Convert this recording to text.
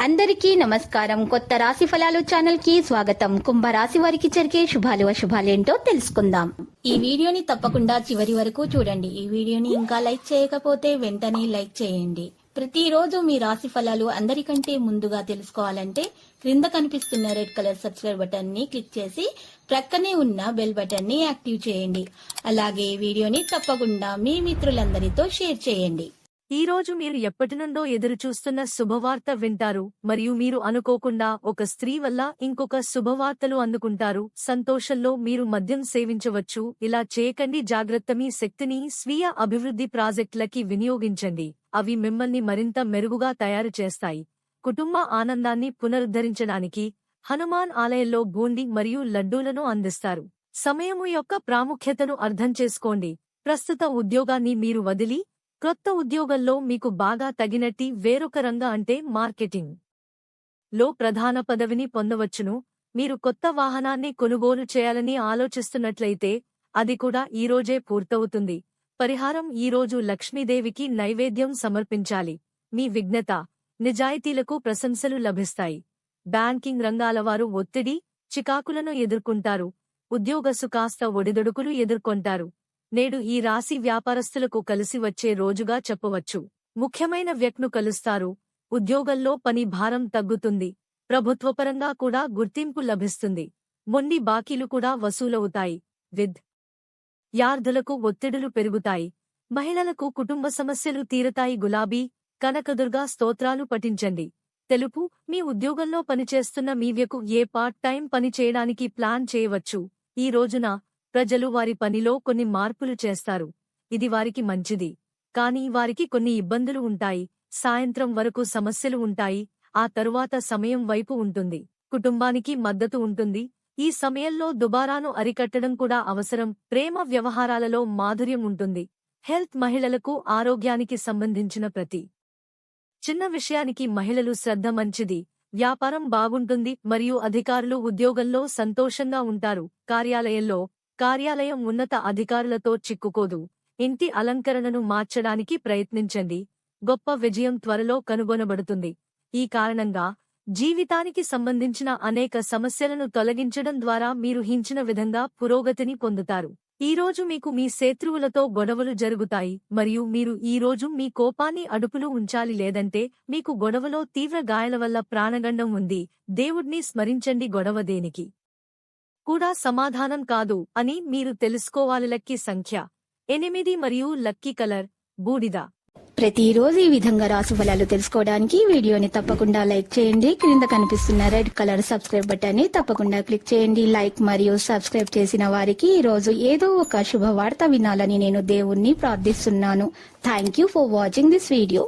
అందరికీ నమస్కారం. కొత్త రాశి ఫలాలు ఛానల్ కి స్వాగతం. కుంభరాశి వారికి జరిగే శుభాలు అశుభాలేంటో తెలుసుకుందాం. ఈ వీడియోని తప్పకుండా చివరి వరకు చూడండి. ఈ వీడియోని ఇంకా లైక్ చేయకపోతే వెంటనే లైక్ చేయండి. ప్రతిరోజు మీ రాశి ఫలాలు అందరికంటే ముందుగా తెలుసుకోవాలంటే క్రింద కనిపిస్తున్న రెడ్ కలర్ సబ్స్క్రైబ్ బటన్ ని క్లిక్ చేసి ప్రక్కనే ఉన్న బెల్ బటన్ ని యాక్టివ్ చేయండి. అలాగే వీడియోని తప్పకుండా మీ మిత్రులందరితో షేర్ చేయండి. ఈ రోజు మీరు ఎప్పటినుండో ఎదురు చూస్తున్న శుభవార్త వింటారు మరియు మీరు అనుకోకుండా ఒక స్త్రీ వల్ల ఇంకొక శుభవార్తలు అందుకుంటారు. సంతోషంలో మీరు మద్యం సేవించవచ్చు. ఇలా చేయకండి. జాగ్రత్త. మీ శక్తిని స్వీయ అభివృద్ధి ప్రాజెక్టులకి వినియోగించండి. అవి మిమ్మల్ని మరింత మెరుగుగా తయారు చేస్తాయి. కుటుంబ ఆనందాన్ని పునరుద్ధరించడానికి హనుమాన్ ఆలయంలో బూందీ మరియు లడ్డూలను అందిస్తారు. సమయము యొక్క ప్రాముఖ్యతను అర్థం చేసుకోండి. ప్రస్తుత ఉద్యోగాన్ని మీరు వదిలి క్రొత్త ఉద్యోగంలో మీకు బాగా తగినట్టి వేరొక రంగ అంటే మార్కెటింగ్ లో ప్రధాన పదవిని పొందవచ్చును. మీరు కొత్త వాహనాన్ని కొనుగోలు చేయాలని ఆలోచిస్తున్నట్లయితే అది కూడా ఈరోజే పూర్తవుతుంది. పరిహారం: ఈరోజు లక్ష్మీదేవికి నైవేద్యం సమర్పించాలి. మీ విఘ్నత, నిజాయితీలకు ప్రశంసలు లభిస్తాయి. బ్యాంకింగ్ రంగాలవారు ఒత్తిడి, చికాకులను ఎదుర్కొంటారు. ఉద్యోగస్తు కాస్త ఒడిదొడుకులు ఎదుర్కొంటారు. నేడు ఈ రాశి వ్యాపారస్తులకు కలిసి వచ్చే రోజుగా చెప్పవచ్చు. ముఖ్యమైన వ్యక్తిను కలుస్తారు. ఉద్యోగంలో పని భారం తగ్గుతుంది. ప్రభుత్వపరంగా కూడా గుర్తింపు లభిస్తుంది. మొండి బాకీలు కూడా వసూలవుతాయి. విద్యార్థులకు ఒత్తిడులు పెరుగుతాయి. మహిళలకు కుటుంబ సమస్యలు తీరతాయి. గులాబీ, కనకదుర్గా స్తోత్రాలు పఠించండి. తెలుపు: మీ ఉద్యోగంలో పనిచేస్తున్న మీవ్యకు ఏ పార్ట్ టైం పని చేయడానికి ప్లాన్ చేయవచ్చు. ఈ రోజున ప్రజలు వారి పనిలో కొన్ని మార్పులు చేస్తారు. ఇది వారికి మంచిది. కానీ వారికి కొన్ని ఇబ్బందులు ఉంటాయి. సాయంత్రం వరకు సమస్యలు ఉంటాయి. ఆ తరువాత సమయం వైపు ఉంటుంది. కుటుంబానికి మద్దతు ఉంటుంది. ఈ సమయంలో దుబారాను అరికట్టడం కూడా అవసరం. ప్రేమ వ్యవహారాలలో మాధుర్యం ఉంటుంది. హెల్త్: మహిళలకు ఆరోగ్యానికి సంబంధించిన ప్రతి చిన్న విషయానికి మహిళలు శ్రద్ధ మంచిది. వ్యాపారం బాగుంటుంది మరియు అధికారులు ఉద్యోగంలో సంతోషంగా ఉంటారు. కార్యాలయం ఉన్నత అధికారులతో చిక్కుకోదు. ఇంటి అలంకరణను మార్చడానికి ప్రయత్నించండి. గొప్ప విజయం త్వరలో కనుగొనబడుతుంది. ఈ కారణంగా జీవితానికి సంబంధించిన అనేక సమస్యలను తొలగించడం ద్వారా మీరు హించిన విధంగా పురోగతిని పొందుతారు. ఈరోజు మీకు మీ శత్రువులతో గొడవలు జరుగుతాయి మరియు మీరు ఈరోజు మీ కోపాన్ని అదుపులో ఉంచాలి, లేదంటే మీకు గొడవలో తీవ్ర గాయాల వల్ల ప్రాణగండం ఉంది. దేవుణ్ణి స్మరించండి. గొడవ దేనికి కూడా సమాధానం కాదు అని మీరు తెలుసుకోవాలి. లక్కీ సంఖ్య 8 మరియు లక్కీ కలర్ బూడిద. ప్రతిరోజు ఈ విధంగా రాశి ఫలాలు తెలుసుకోవడానికి వీడియోని తప్పకుండా లైక్ చేయండి. క్రింద కనిపిస్తున్న రెడ్ కలర్ సబ్స్క్రైబ్ బటన్ ని తప్పకుండా క్లిక్ చేయండి. లైక్ మరియు సబ్స్క్రైబ్ చేసిన వారికి ఈ రోజు ఏదో ఒక శుభవార్త వినాలని నేను దేవుణ్ణి ప్రార్థిస్తున్నాను. Thank you for watching this video.